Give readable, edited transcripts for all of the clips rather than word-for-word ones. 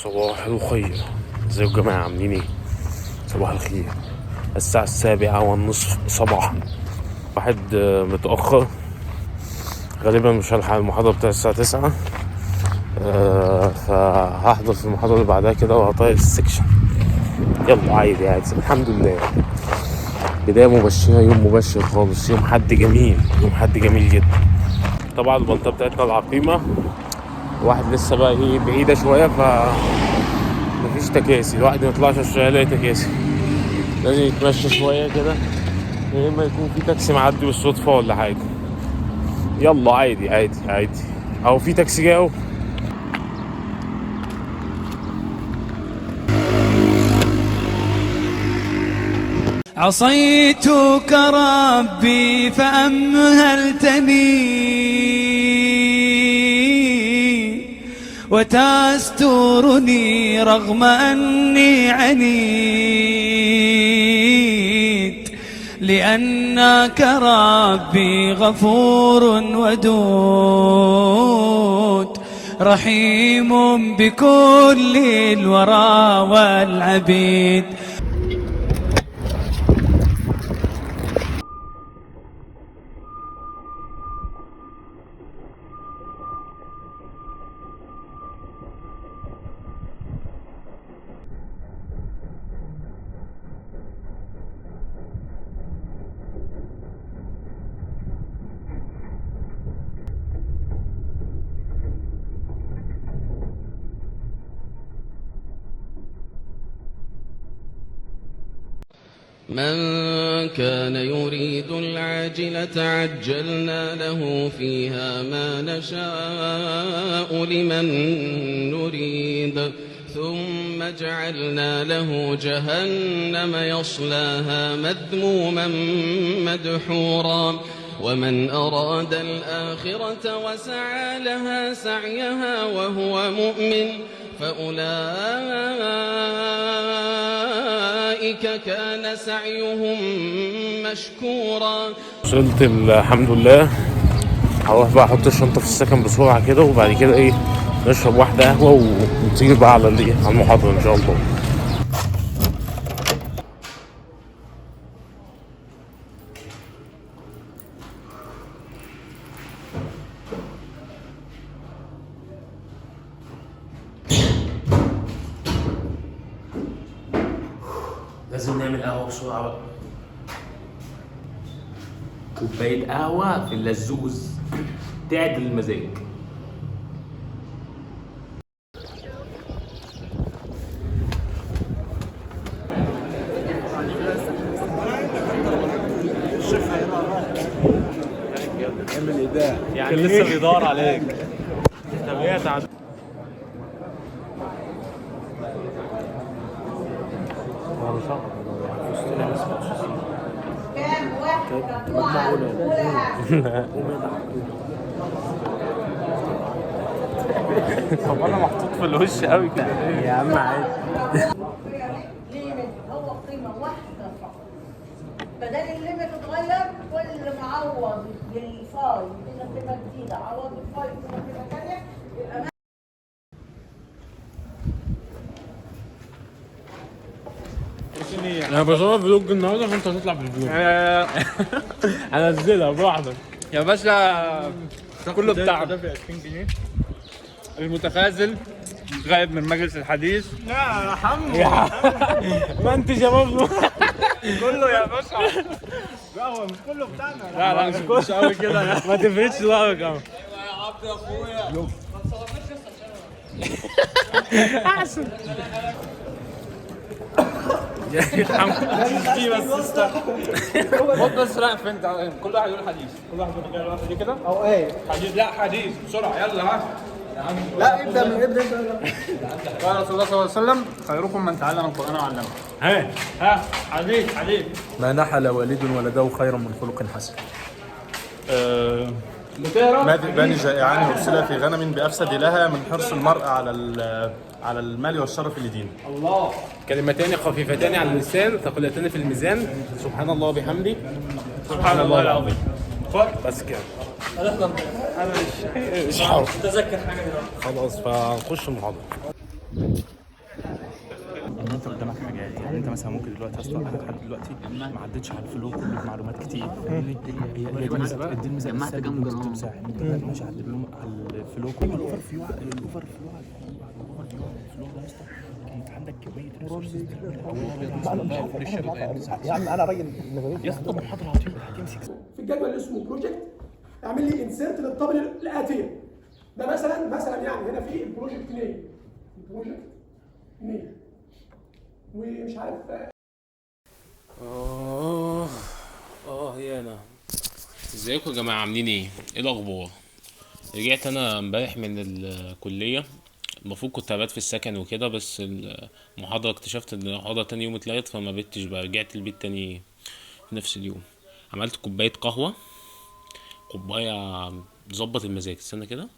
صباح الخير. ازيكم يا جماعة، عاملين ايه؟ صباح الخير. الساعة 7:30 صباحا. واحد متأخر، غالبا مش هلحق المحاضرة بتاع الساعة 9. فهحضر في المحاضرة اللي بعدها كده وهطير السكشن. يلا عادي عادي، الحمد لله. بداية مبشرة، يوم مبشر خالص، يوم حد جميل، يوم حد جميل جدا. طبعا البلطة بتاعتنا العقيمة الواحد لسه بقى ايه بعيدة شوية، مفيش تكاسي. الواحد ميطلعش الشوية يلاقي تكاسي، لازم يتمشى شوية كده، يا اما يكون في تاكسي معدي بالصدفة ولا حاجة. يلا عادي عادي عادي، اهو في تاكسي جاي اهو. عصيتك ربي فأمهلتني وتسترني رغم أني عنيد، لأنك ربي غفور ودود رحيم بكل الورى والعبيد. من كان يريد العاجلة عجلنا له فيها ما نشاء لمن نريد ثم جعلنا له جهنم يصلاها مذموما مدحورا. ومن أراد الآخرة وسعى لها سعيها وهو مؤمن فأولئك كان سعيهم مشكورا. وصلت الحمد لله. هروح بقى احط الشنطة في السكن بسرعة كده، وبعد كده ايه نشرب واحدة قهوة ونطير بقى على المحاضرة ان شاء الله. لازم نعمل قهوة بسرعة بقى. كوباية قهوة في اللزوز تعدل المزاج. اعمل ايداع يعني لسه بيدور عليك. طب ايه تعدل؟ طب انا محطوط في الوش قوي كده يا عم عادي. ليميت هو قيمة واحدة فقط، بدل الليميت اتغير كل ما عوض بالفاي بين قيمة جديدة عوض بالفاي بين قيمة ثانية يبقى انا بصور فلوج النهارده فانت هتطلع في الفلوج. هنزلها براحتك يا باشا. كله بتاعك. دافع 20 جنيه. المتخاذل غائب من مجلس الحديث. لا يا حمو. ما انت شباب. كله يا باشا. لا هو مش كله بتاعنا. لا مش قوي كده. ما تفرقش ظهرك اهو. يا عبد يا اخويا. احسن دي بس استنى. خد بس رايح فين؟ كل واحد يقول حديث. كل واحد يقول الواحده دي كده. او ايه؟ حديث. لا حديث بسرعه يلا ها. لا ابدا من ابدا. قال رسول الله صلى الله عليه وسلم خيركم من تعلم القرآن وعلمه. ها حديث. ما نحل والد ولده خيرا من خلق حسن. ما ذئبان جائعان أرسلا في غنم بأفسد لها من حرص المرء على المال والشرف لدينه. الله. كلمتان خفيفتان على اللسان ثقيلتان في الميزان، سبحان الله وبحمده سبحان الله العظيم. بس كده. مش عارف. تذكر حاجه دلوقتي. خلاص فنخش المحاضرة. مثلا ممكن دلوقتي اصلا انا لحد دلوقتي ما عدتش على الفلو كله بمعلومات كتير، فاهمني؟ هي دي ميزه السد اللي ممكن تمسح، انت ماشي على الفلو كله. الاوفر فلو على الاوفر فلو ده يا اسطى، انت عندك كميه ريسورسز يا عم انا راجل يا اسطى محاضره هتمسك في الجدول اللي اسمه بروجكت اعمل لي انسيرت للطابل الاتيه. ده مثلا يعني هنا في البروجكت نيم، ومش عارف هي انا. ازيكم يا جماعه، عاملين ايه الاخبار؟ رجعت انا امبارح من الكليه، المفروض كنت هبات في السكن وكده، بس المحاضره اكتشفت ان المحاضره تاني يوم اتلغت، فما بيتش بقى، رجعت البيت تاني في نفس اليوم. عملت كوبايه قهوه، كوبايه تظبط المزاج. استنى كده،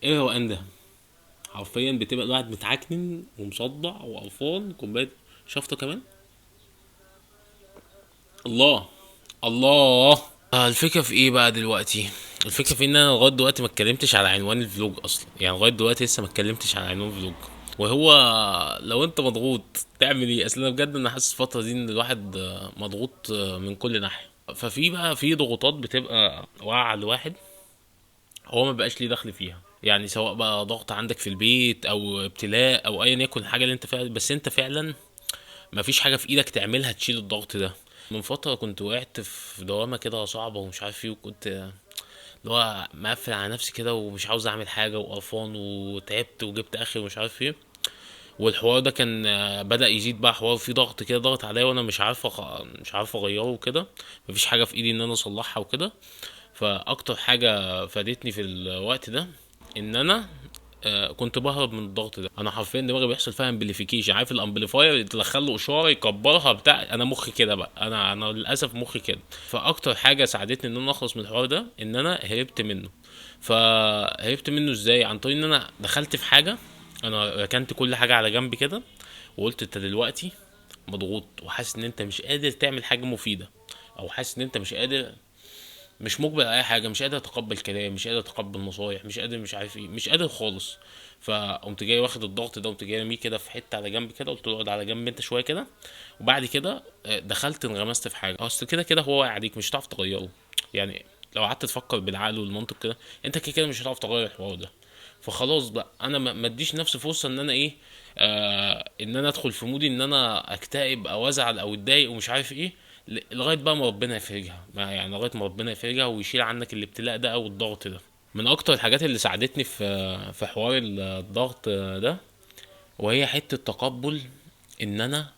ايه الروقان ده؟ حرفيا بتبقى الواحد متعكنن ومصدع وقرفان. كوبايه شفطه كمان. الله. الفكره في ايه بقى دلوقتي؟ الفكره في ان انا لغايه دلوقتي ما اتكلمتش على عنوان الفلوج اصلا، يعني لغايه دلوقتي لسه ما اتكلمتش على عنوان الفلوج. وهو لو انت مضغوط تعمل ايه؟ اصل انا بجد انا حاسس الفتره دي ان الواحد مضغوط من كل ناحيه. ففي بقى في ضغوطات بتبقى واقعه على الواحد، هو ما بقاش ليه دخل فيها، يعني سواء بقى ضغط عندك في البيت او ابتلاء او ايا يكن الحاجه اللي انت فعلا، بس انت فعلا ما فيش حاجه في ايدك تعملها تشيل الضغط ده. من فتره كنت وقعت في دوامه كده صعبه ومش عارف ايه، وكنت اللي هو مقفل على نفسي كده ومش عاوز اعمل حاجه وقرفان وتعبت وجبت اخر ومش عارف ايه. والحوار ده كان بدأ يزيد بقى، حوار فيه ضغط كده، ضغط عليا وانا مش عارف اغيره وكده، مفيش حاجه في ايدي ان انا اصلحها وكده. فاكتر حاجه فادتني في الوقت ده ان انا كنت بهرب من الضغط ده. انا حرفيا دماغي بيحصل فيها امبليفيكيشن، عارف الامبليفاير يتدخل له اشاره يكبرها بتاع، انا مخي كده بقى، انا للاسف مخي كده. فاكتر حاجه ساعدتني ان انا اخلص من الحوار ده ان انا هربت منه. فهربت منه ازاي؟ عن طريق ان انا دخلت في حاجه، انا ركنت كل حاجه على جنب كده وقلت انت دلوقتي مضغوط وحاسس ان انت مش قادر تعمل حاجه مفيده، او حاسس ان انت مش مقبل على اي حاجه، مش قادر اتقبل كلام، مش قادر اتقبل نصايح، مش قادر مش عارف ايه، مش قادر خالص. فقمت جاي واخد الضغط ده، قمت جاي رميه كده في حته على جنب كده، قلت له اقعد على جنب انت شويه كده. وبعد كده دخلت انغمست في حاجه، اصل كده كده هو واقع عليك مش هتعرف تغيره. يعني لو قعدت تفكر بالعقل والمنطق كده، انت كده كده مش هتعرف تغير الحوار ده. فخلاص بقى انا ما اديش نفسي فرصه ان انا ايه، ان انا ادخل في مودي ان انا اكتئب او ازعل او اتضايق ومش عارف ايه، لغايه بقى ما ربنا يفرجها، يعني لغايه ما ربنا يفرجها ويشيل عنك الابتلاء ده او الضغط ده. من اكتر الحاجات اللي ساعدتني في حوار الضغط ده، وهي حته تقبل ان انا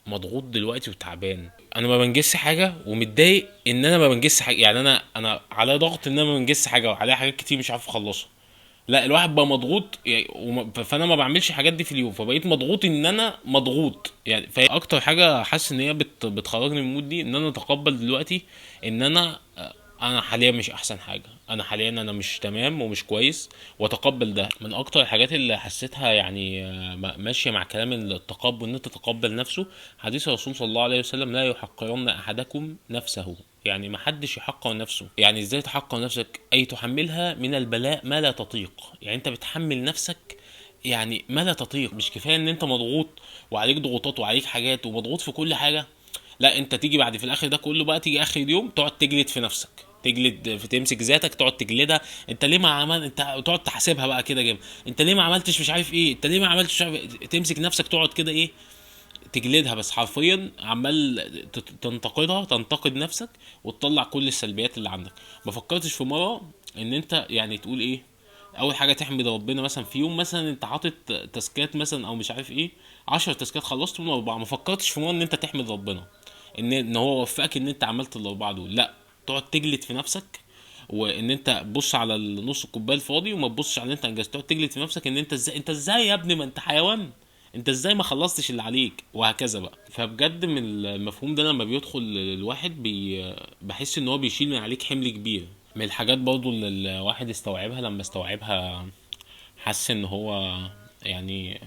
مضغوط دلوقتي وتعبان. انا ما بنجزش حاجه ومتضايق ان انا ما بنجزش حاجه، يعني انا على ضغط ان انا ما بنجزش حاجه وعليها حاجات كتير مش عارف اخلصها. لا، الواحد بقى مضغوط يعني، فانا ما بعملش الحاجات دي في اليوم، فبقيت مضغوط ان انا مضغوط يعني. فهي اكتر حاجه حاسس ان هي بتخرجني من المود دي، ان انا اتقبل دلوقتي ان انا حاليا مش احسن حاجه، انا حاليا انا مش تمام ومش كويس، واتقبل ده. من اكتر الحاجات اللي حسيتها يعني ماشيه مع كلام التقبل، ان انت تتقبل نفسه، حديث الرسول صلى الله عليه وسلم: لا يحقرن احدكم نفسه. يعني ما حدش يحقر نفسه. يعني ازاي تحقر نفسك؟ اي تحملها من البلاء ما لا تطيق. يعني انت بتحمل نفسك يعني ما لا تطيق. مش كفايه ان انت مضغوط وعليك ضغوطات وعليك حاجات ومضغوط في كل حاجه، لا انت تيجي بعد في الاخر ده كله بقى، تيجي اخر اليوم تقعد تجلد في نفسك، تمسك ذاتك تقعد تجلدها. انت ليه ما عمل، انت تقعد تحاسبها بقى كده جيم، انت ليه ما عملتش مش عارف ايه، انت ليه ما عملتش مش عارف ايه. تمسك نفسك تقعد كده ايه، تجلدها، بس حرفيا عمال تنتقد نفسك وتطلع كل السلبيات اللي عندك. ما فكرتش في مره ان انت يعني تقول ايه، اول حاجه تحمد ربنا مثلا في يوم مثلا انت حاطط تاسكات مثلا او مش عارف ايه 10 تاسكات خلصت من 4، ما فكرتش في مره ان انت تحمد ربنا ان هو وفقك ان انت عملت الاربعه دول؟ لا، تقعد تجلد في نفسك، وان انت تبص على النص الكوبايه الفاضي وما تبصش على اللي انت انجزت. تقعد تجلد في نفسك ان انت ازاي يا ابني، ما انت حيوان، انت ازاي ما خلصتش اللي عليك، وهكذا بقى. فبجد من المفهوم ده لما بيدخل الواحد بحس ان هو بيشيل من عليك حمل كبير. من الحاجات برضو اللي الواحد استوعبها، لما استوعبها حس ان هو يعني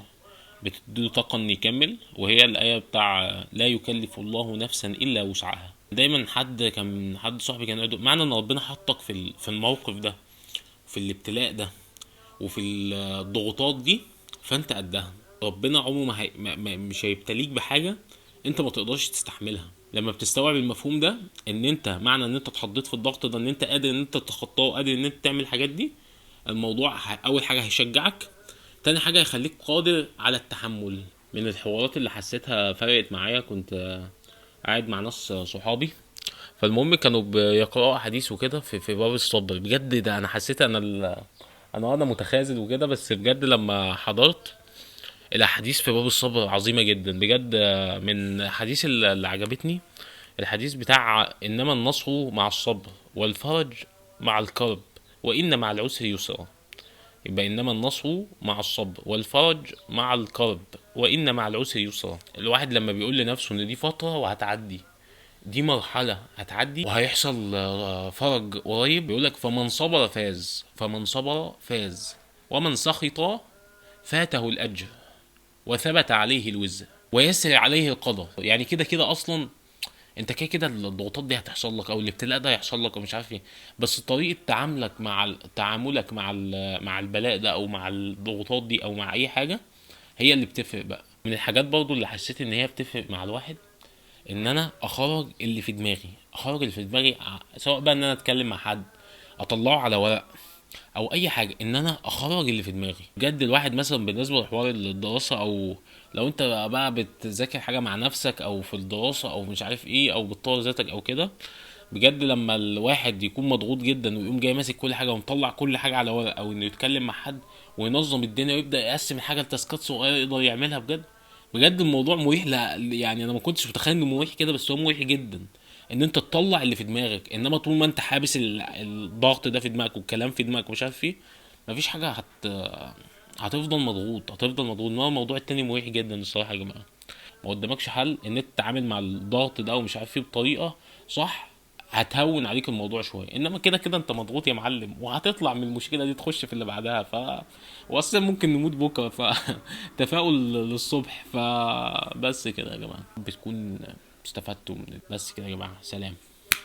بتديله طاقة ان يكمل، وهي الآية بتاع لا يكلف الله نفسا الا وسعها. دايما حد صاحبي كان يقول معنى ان ربنا حطك في الموقف ده، في الابتلاء ده، وفي الضغوطات دي، فانت قدها. ربنا عمره مش هيبتليك بحاجه انت ما تقدرش تستحملها. لما بتستوعب المفهوم ده، ان انت معنى ان انت اتحطيت في الضغط ده ان انت قادر ان انت تتخطاه، قادر ان انت تعمل الحاجات دي، الموضوع اول حاجه هيشجعك، تاني حاجه هيخليك قادر على التحمل. من الحوارات اللي حسيتها فرقت معايا، كنت قاعد مع ناس صحابي، فالمهم كانوا بيقرأوا حديث وكده في باب الصبر. بجد ده انا حسيت انا متخاذل وكده، بس بجد لما حضرت الاحاديث في باب الصبر عظيمه جدا بجد. من الحديث اللي عجبتني الحديث بتاع انما النصر مع الصبر والفرج مع الكرب وان مع العسر يسرا. يبقى انما النصر مع الصبر والفرج مع الكرب وان مع العسر يسرا. الواحد لما بيقول لنفسه ان دي فتره وهتعدي، دي مرحله هتعدي وهيحصل فرج قريب، بيقولك فمن صبر فاز، فمن صبر فاز ومن سخط فاته الاجر وثبت عليه الوزر ويسر عليه القدر. يعني كده كده اصلا انت كده كده الضغوطات دي هتحصل لك او الابتلاء ده هيحصل لك ومش عارف ايه، بس طريقه تعاملك مع البلاء ده او مع الضغوطات دي او مع اي حاجه هي اللي بتفرق بقى. من الحاجات برضو اللي حسيت ان هي بتفرق مع الواحد ان انا اخرج اللي في دماغي، سواء بقى ان انا اتكلم مع حد، اطلعه على ورق او اي حاجه، ان انا اخرج اللي في دماغي. بجد الواحد مثلا بالنسبه لحوار الدراسه، او لو انت بقى بتذاكر حاجه مع نفسك او في الدراسه او مش عارف ايه او بتطور ذاتك او كده، بجد لما الواحد يكون مضغوط جدا ويقوم جاي ماسك كل حاجه ومطلع كل حاجه على ورق، او انه يتكلم مع حد وينظم الدنيا ويبدا يقسم الحاجه لتاسكات صغيره يقدر يعملها، بجد الموضوع مريح. لا يعني انا ما كنتش متخيل انه مريح كده، بس هو مريح جدا ان انت تطلع اللي في دماغك. انما طول ما انت حابس الضغط ده في دماغك والكلام في دماغك ومش عارف ايه، مفيش حاجه هتفضل مضغوط. انما الموضوع التاني مريح جدا الصراحه يا جماعه. ما قدامكش حل ان انت تتعامل مع الضغط ده ومش عارف ايه بطريقه صح، هتهون عليك الموضوع شويه. انما كده كده انت مضغوط يا معلم، وهتطلع من المشكله دي تخش في اللي بعدها. واصلا ممكن نموت بكره، تفاؤل للصبح. بس كده يا جماعه، بتكون استفدتوا بس كده يا جماعه، سلام.